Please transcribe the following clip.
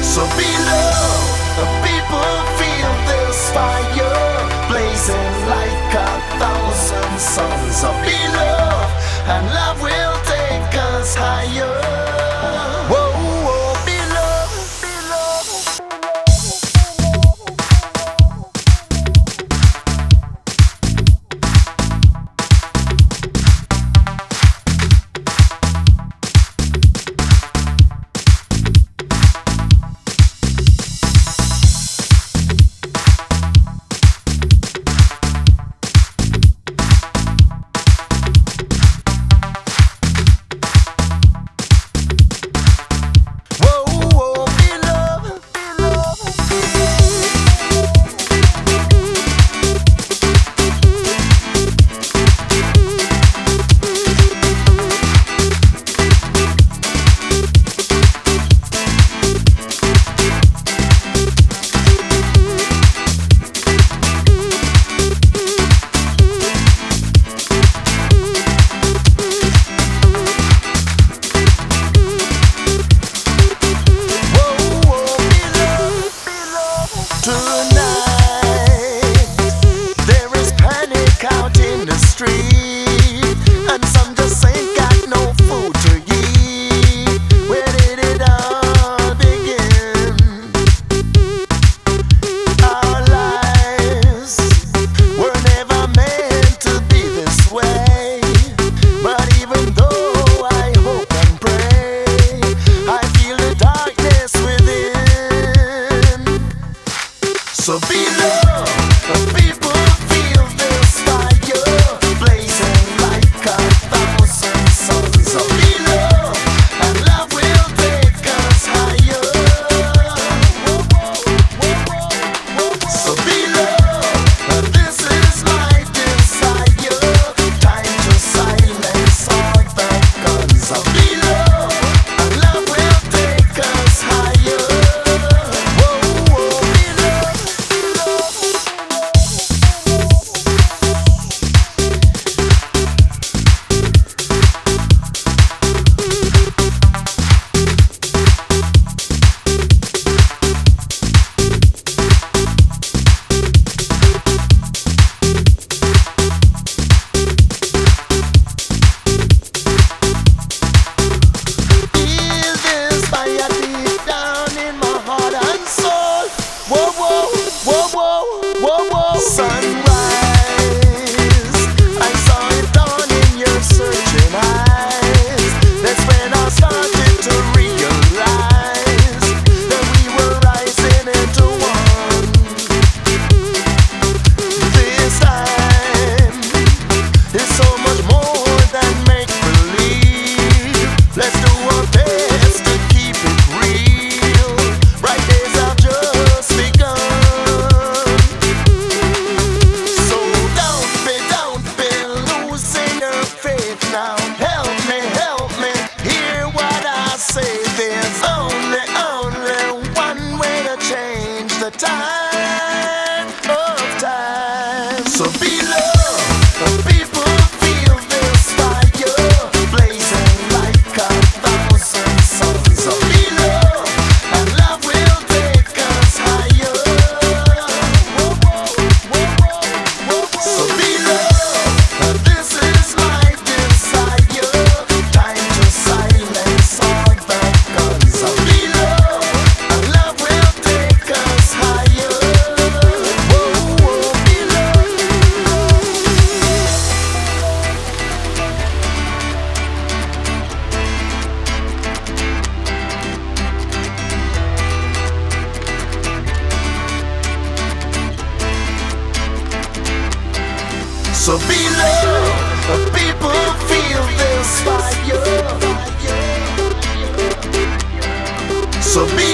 So below, the people feel this fire blazing like 1,000 suns. So below, and love will take us higher. Whoa, whoa, below, below. So below, the people feel this fire blazing like 1,000 suns. So below, and love will take us higher. So below, this is my desire. Time to silence all the guns. So below, and love will take us higher. Sunrise, I saw it dawn in your searching eyes. That's when I started to realize that we were rising into one. This time is so much more than make believe. Let's do our best to keep it real. Right days have just begun. Now help me, hear what I say. There's only one way to change the tide of time. So below, the people feel this fire blazing like 1,000 suns. So below, and love will take us higher. So below, this is my so below, the people feel this fire. So below.